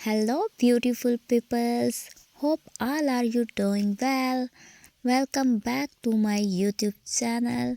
Hello, beautiful peoples. Hope all are you doing well. Welcome back to my YouTube channel.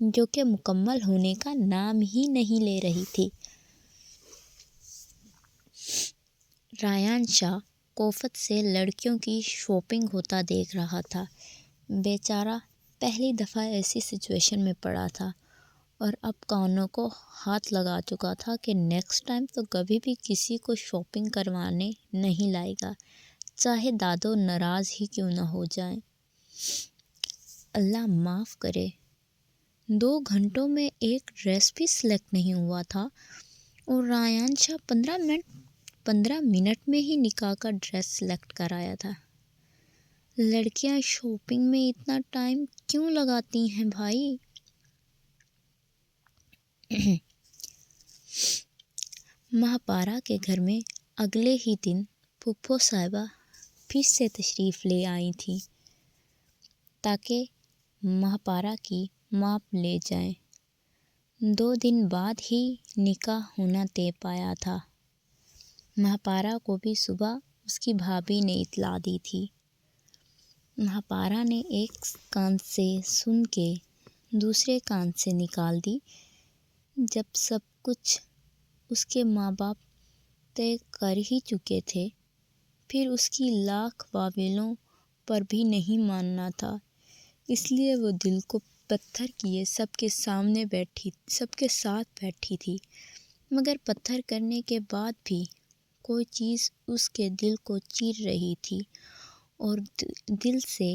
جو کہ مکمل ہونے کا نام ہی نہیں لے رہی تھی۔ ریان شاہ کوفت سے لڑکیوں کی شاپنگ ہوتا دیکھ رہا تھا۔ بیچارہ پہلی دفعہ ایسی سچویشن میں پڑا تھا اور اب کانوں کو ہاتھ لگا چکا تھا کہ نیکسٹ ٹائم تو کبھی بھی کسی کو شاپنگ کروانے نہیں لائے گا، چاہے دادو ناراض ہی کیوں نہ ہو جائیں۔ اللہ معاف کرے، 2 گھنٹوں میں ایک ڈریس بھی سلیکٹ نہیں ہوا تھا اور ریان شاہ 15 منٹ میں ہی نکاح کا ڈریس سلیکٹ کرایا تھا۔ لڑکیاں شاپنگ میں اتنا ٹائم کیوں لگاتی ہیں بھائی؟ مہاپارا کے گھر میں اگلے ہی دن پھپھو صاحبہ پھر سے تشریف لے آئی تھیں تاکہ مہاپارا کی ماپ لے جائیں۔ 2 دن بعد ہی نکاح ہونا طے پایا تھا۔ مہاپارا کو بھی صبح اس کی بھابھی نے اطلاع دی تھی۔ مہاپارا نے ایک کان سے سن کے دوسرے کان سے نکال دی۔ جب سب کچھ اس کے ماں باپ طے کر ہی چکے تھے، پھر اس کی لاکھ واویلوں پر بھی نہیں ماننا تھا، اس لیے وہ دل کو پتھر کیے سب کے ساتھ بیٹھی تھی۔ مگر پتھر کرنے کے بعد بھی کوئی چیز اس کے دل کو چیر رہی تھی اور دل سے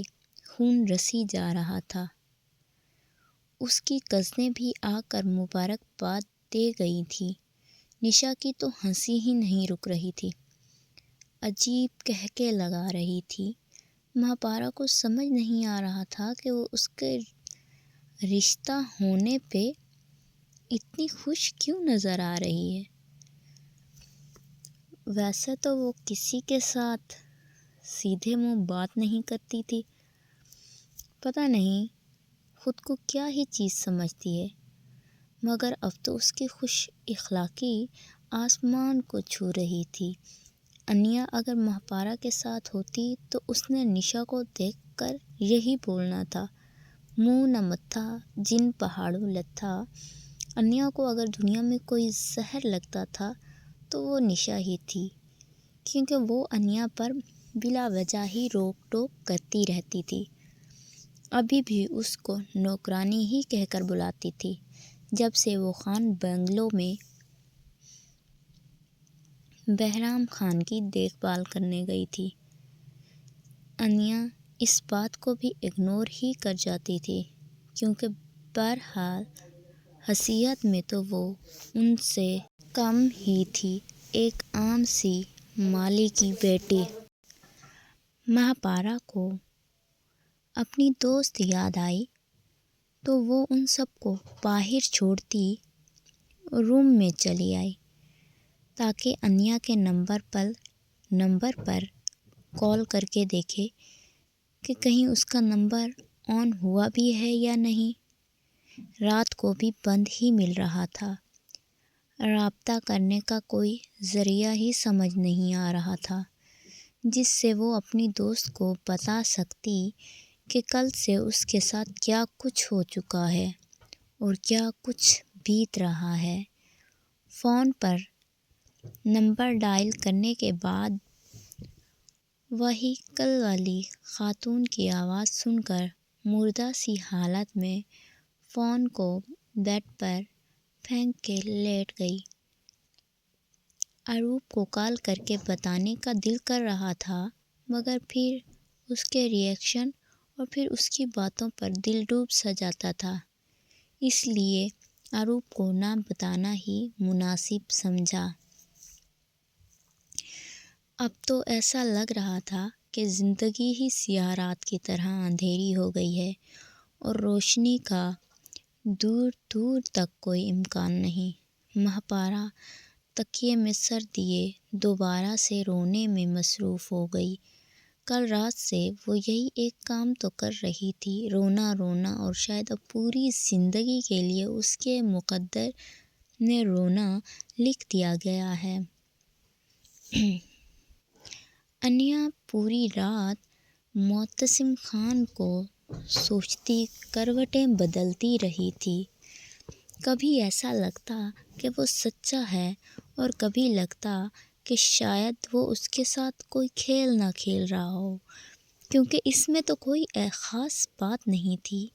خون رسی جا رہا تھا۔ اس کی کزنیں بھی آ کر مبارکباد دے گئی تھیں۔ نشا کی تو ہنسی ہی نہیں رک رہی تھی، عجیب قہقہے لگا رہی تھی۔ مہاپارا کو سمجھ نہیں آ رہا تھا کہ وہ اس کے رشتہ ہونے پہ اتنی خوش کیوں نظر آ رہی ہے۔ ویسے تو وہ کسی کے ساتھ سیدھے منہ بات نہیں کرتی تھی، پتہ نہیں خود کو کیا ہی چیز سمجھتی ہے، مگر اب تو اس کی خوش اخلاقی آسمان کو چھو رہی تھی۔ انیا اگر مہاپارا کے ساتھ ہوتی تو اس نے نشا کو دیکھ کر یہی بولنا تھا، منہ نہ متھا جن پہاڑوں لتھا۔ انیا کو اگر دنیا میں کوئی زہر لگتا تھا تو وہ نشا ہی تھی، کیونکہ وہ انیا پر بلا وجہ ہی روک ٹوک کرتی رہتی تھی۔ ابھی بھی اس کو نوکرانی ہی کہہ کر بلاتی تھی جب سے وہ خان بنگلو میں بہرام خان کی دیکھ بھال کرنے گئی تھی۔ انیا اس بات کو بھی اگنور ہی کر جاتی تھی، کیونکہ بہرحال حیثیت میں تو وہ ان سے کم ہی تھی، ایک عام سی مالی کی بیٹی۔ مہاپارا کو اپنی دوست یاد آئی تو وہ ان سب کو باہر چھوڑتی روم میں چلی آئی تاکہ انیا کے نمبر پر کال کر کے دیکھے کہ کہیں اس کا نمبر آن ہوا بھی ہے یا نہیں۔ رات کو بھی بند ہی مل رہا تھا، رابطہ کرنے کا کوئی ذریعہ ہی سمجھ نہیں آ رہا تھا جس سے وہ اپنی دوست کو بتا سکتی کہ کل سے اس کے ساتھ کیا کچھ ہو چکا ہے اور کیا کچھ بیت رہا ہے۔ فون پر نمبر ڈائل کرنے کے بعد وہی کل والی خاتون کی آواز سن کر مردہ سی حالت میں فون کو بیڈ پر پھینک کے لیٹ گئی۔ اروپ کو کال کر کے بتانے کا دل کر رہا تھا، مگر پھر اس کے ری ایکشن اور پھر اس کی باتوں پر دل ڈوب سا جاتا تھا، اس لیے اروپ کو نہ بتانا ہی مناسب سمجھا۔ اب تو ایسا لگ رہا تھا کہ زندگی ہی سیاہ رات کی طرح اندھیری ہو گئی ہے اور روشنی کا دور دور تک کوئی امکان نہیں۔ مہاپارا تکیے میں سر دیے دوبارہ سے رونے میں مصروف ہو گئی۔ کل رات سے وہ یہی ایک کام تو کر رہی تھی، رونا اور شاید اب پوری زندگی کے لیے اس کے مقدر نے رونا لکھ دیا گیا ہے۔ انیا پوری رات معتصم خان کو سوچتی کروٹیں بدلتی رہی تھی۔ کبھی ایسا لگتا کہ وہ سچا ہے اور کبھی لگتا کہ شاید وہ اس کے ساتھ کوئی کھیل نہ کھیل رہا ہو، کیونکہ اس میں تو کوئی خاص بات نہیں تھی۔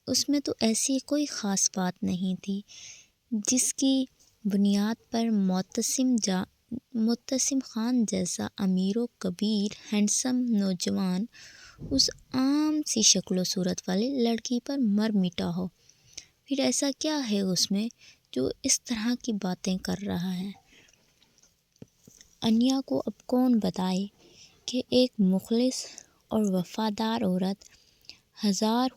اس میں تو ایسی کوئی خاص بات نہیں تھی جس کی بنیاد پر معتصم خان جیسا امیر و کبیر ہینڈسم نوجوان اس عام سی شکل و صورت والی لڑکی پر مر مٹا ہو۔ پھر ایسا کیا ہے اس میں جو اس طرح کی باتیں کر رہا ہے؟ انیا کو اب کون بتائے کہ ایک مخلص اور وفادار عورت ہزار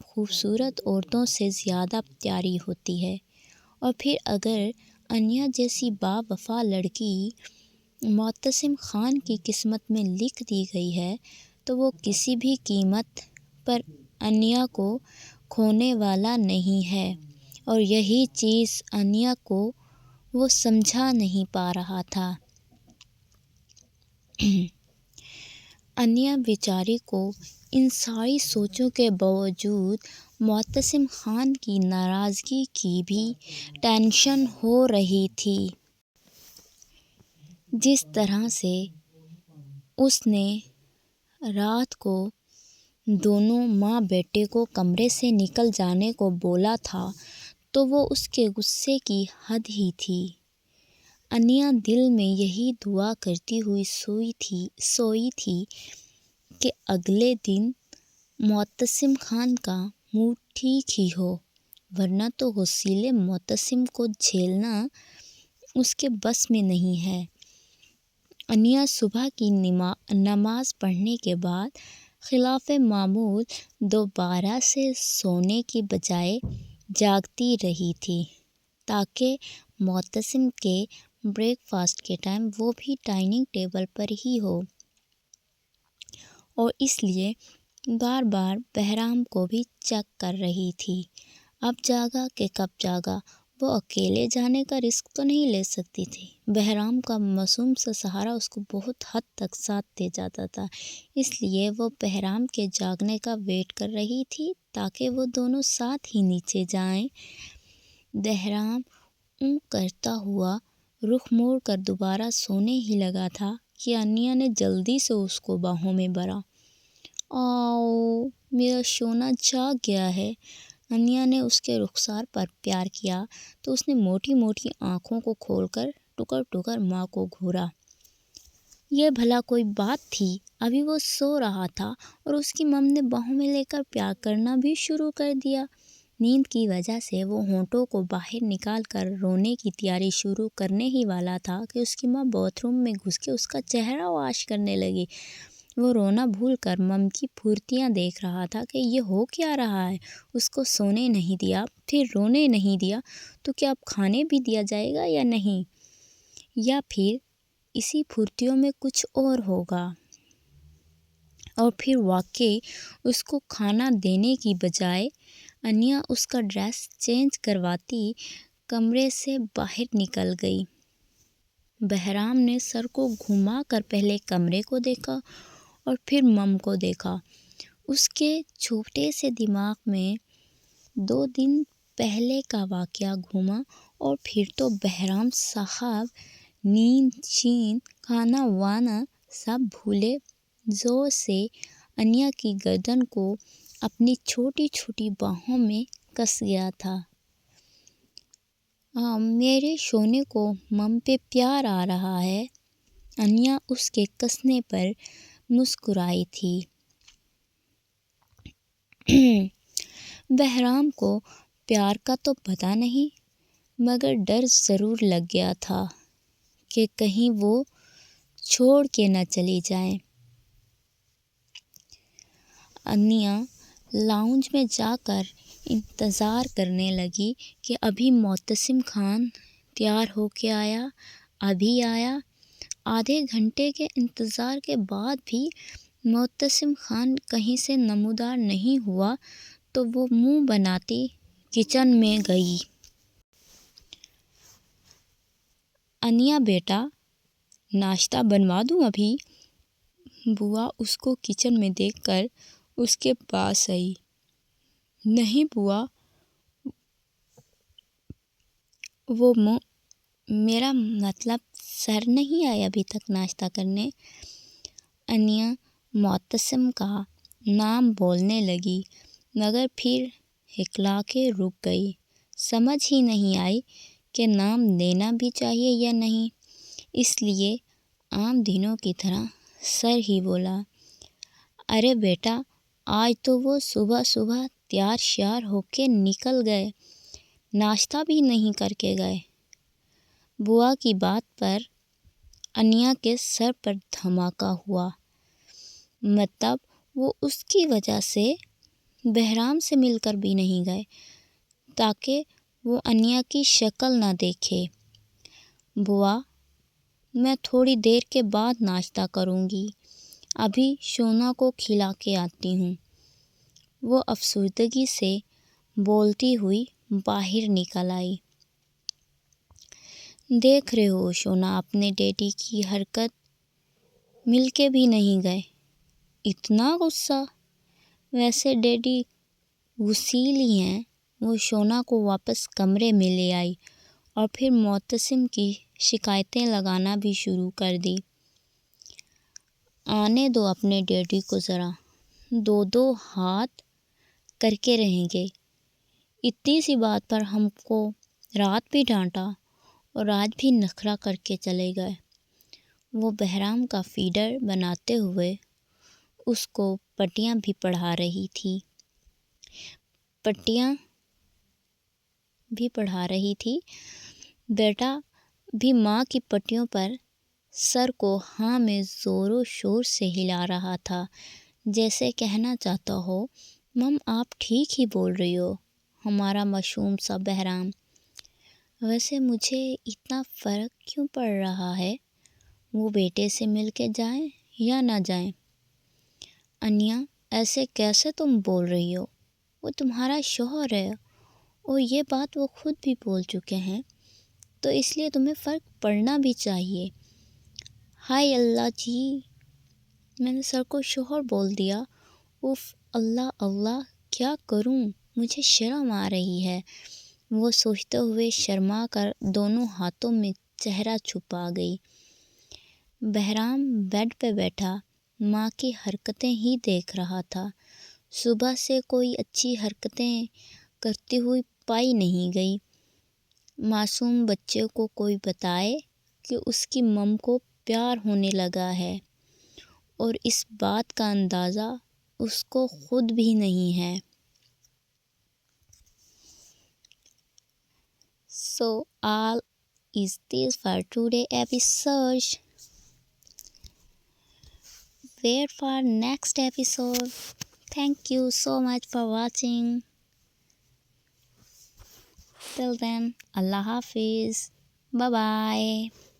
خوبصورت عورتوں سے زیادہ پیاری ہوتی ہے، اور پھر اگر انیا جیسی با وفا لڑکی معتصم خان کی قسمت میں لکھ دی گئی ہے تو وہ کسی بھی قیمت پر انیا کو کھونے والا نہیں ہے، اور یہی چیز انیا کو وہ سمجھا نہیں پا رہا تھا۔ انیا بیچاری کو ان ساری سوچوں کے باوجود معتصم خان کی ناراضگی کی بھی ٹینشن ہو رہی تھی۔ جس طرح سے اس نے رات کو دونوں ماں بیٹے کو کمرے سے نکل جانے کو بولا تھا تو وہ اس کے غصے کی حد ہی تھی۔ انیا دل میں یہی دعا کرتی ہوئی سوئی تھی کہ اگلے دن معتصم خان کا موڈ ٹھیک ہی ہو، ورنہ تو غصیلے معتصم کو جھیلنا اس کے بس میں نہیں ہے۔ انیا صبح کی نماز پڑھنے کے بعد خلاف معمول دوبارہ سے سونے کی بجائے جاگتی رہی تھی تاکہ معتصم کے بریک فاسٹ کے ٹائم وہ بھی ڈائننگ ٹیبل پر ہی ہو، اور اس لیے بار بار بہرام کو بھی چیک کر رہی تھی۔ اب جاگا کہ کب جاگا، وہ اکیلے جانے کا رسک تو نہیں لے سکتی تھی۔ بہرام کا معصوم سا سہارا اس کو بہت حد تک ساتھ دے جاتا تھا، اس لیے وہ بہرام کے جاگنے کا ویٹ کر رہی تھی تاکہ وہ دونوں ساتھ ہی نیچے جائیں۔ بہرام اوں کرتا ہوا رخ موڑ کر دوبارہ سونے ہی لگا تھا کہ انیا نے جلدی سے اس کو باہوں میں بھرا۔ آؤ، میرا سونا جاگ گیا ہے۔ انیا نے اس کے رخسار پر پیار کیا تو اس نے موٹی موٹی آنکھوں کو کھول کر ٹکر ٹکر ماں کو گھورا۔ یہ بھلا کوئی بات تھی؟ ابھی وہ سو رہا تھا اور اس کی مم نے باہوں میں لے کر پیار کرنا بھی شروع کر دیا۔ نیند کی وجہ سے وہ ہونٹوں کو باہر نکال کر رونے کی تیاری شروع کرنے ہی والا تھا کہ اس کی ماں باتھ روم میں گھس کے اس کا چہرہ واش کرنے لگی۔ وہ رونا بھول کر مم کی پھرتیاں دیکھ رہا تھا کہ یہ ہو کیا رہا ہے۔ اس کو سونے نہیں دیا، پھر رونے نہیں دیا، تو کیا اب کھانے بھی دیا جائے گا یا نہیں؟ یا پھر اسی پھرتیوں میں کچھ اور ہوگا؟ اور پھر واقعی اس کو کھانا دینے کی بجائے انیا اس کا ڈریس چینج کرواتی کمرے سے باہر نکل گئی۔ بہرام نے سر کو گھما کر پہلے کمرے کو دیکھا اور پھر مم کو دیکھا۔ اس کے چھوٹے سے دماغ میں 2 دن پہلے کا واقعہ گھوما، اور پھر تو بہرام صاحب نیند چین کھانا وانا سب بھولے زور سے انیا کی گردن کو اپنی چھوٹی چھوٹی باہوں میں کس گیا تھا۔ میرے سونے کو مم پہ پیار آ رہا ہے۔ انیا اس کے کسنے پر مسکرائی تھی۔ بہرام کو پیار کا تو پتہ نہیں، مگر ڈر ضرور لگ گیا تھا کہ کہیں وہ چھوڑ کے نہ چلی جائے۔ انیا لاؤنج میں جا کر انتظار کرنے لگی کہ ابھی معتصم خان تیار ہو کے آیا، ابھی آیا۔ آدھے گھنٹے کے انتظار کے بعد بھی معتصم خان کہیں سے نمودار نہیں ہوا تو وہ منہ بناتی کچن میں گئی۔ انیا بیٹا، ناشتہ بنوا دوں ابھی؟ بوا اس کو کچن میں دیکھ کر اس کے پاس آئی۔ نہیں بوا، وہ میرا مطلب سر نہیں آیا ابھی تک ناشتہ کرنے۔ انیا معتصم کا نام بولنے لگی مگر پھر ہکلا کے رک گئی۔ سمجھ ہی نہیں آئی کہ نام لینا بھی چاہیے یا نہیں، اس لیے عام دنوں کی طرح سر ہی بولا، ارے بیٹا، آج تو وہ صبح صبح تیار شیار ہو کے نکل گئے، ناشتہ بھی نہیں کر کے گئے۔ بوا کی بات پر انیا کے سر پر دھماکہ ہوا۔ مطلب وہ اس کی وجہ سے بہرام سے مل کر بھی نہیں گئے تاکہ وہ انیا کی شکل نہ دیکھے۔ بوا، میں تھوڑی دیر کے بعد ناشتہ کروں گی، ابھی شونا کو کھلا کے آتی ہوں۔ وہ افسردگی سے بولتی ہوئی باہر نکل آئی۔ دیکھ رہے ہو شونا اپنے ڈیڈی کی حرکت، مل کے بھی نہیں گئے، اتنا غصہ۔ ویسے ڈیڈی غصیل ہی ہیں۔ وہ شونا کو واپس کمرے میں لے آئی اور پھر معتصم کی شکایتیں لگانا بھی شروع کر دی۔ آنے دو اپنے ڈیڈی کو ذرا، دو دو ہاتھ کر کے رہیں گے، اتنی سی بات پر ہم کو رات بھی ڈانٹا اور آج بھی نخرہ کر کے چلے گئے۔ وہ بہرام کا فیڈر بناتے ہوئے اس کو پٹیاں بھی پڑھا رہی تھی۔ بیٹا بھی ماں کی پٹیوں پر سر کو ہاں میں زور و شور سے ہلا رہا تھا، جیسے کہنا چاہتا ہو، مم آپ ٹھیک ہی بول رہی ہو، ہمارا معصوم سا بہرام۔ ویسے مجھے اتنا فرق کیوں پڑ رہا ہے، وہ بیٹے سے مل کے جائیں یا نہ جائیں؟ انیا، ایسے کیسے تم بول رہی ہو، وہ تمہارا شوہر ہے اور یہ بات وہ خود بھی بول چکے ہیں، تو اس لیے تمہیں فرق پڑنا بھی چاہیے۔ ہائے اللہ جی، میں نے سر کو شوہر بول دیا، اف اللہ اللہ، کیا کروں، مجھے شرم آ رہی ہے۔ وہ سوچتے ہوئے شرما کر دونوں ہاتھوں میں چہرہ چھپا گئی۔ بہرام بیڈ پہ بیٹھا ماں کی حرکتیں ہی دیکھ رہا تھا۔ صبح سے کوئی اچھی حرکتیں کرتی ہوئی پائی نہیں گئی۔ معصوم بچے کو کوئی بتائے کہ اس کی مم کو پیار ہونے لگا ہے، اور اس بات کا اندازہ اس کو خود بھی نہیں ہے۔ So all is this for today episode. Wait for next episode. Thank you so much for watching. Till then, Allah Hafiz. Bye bye.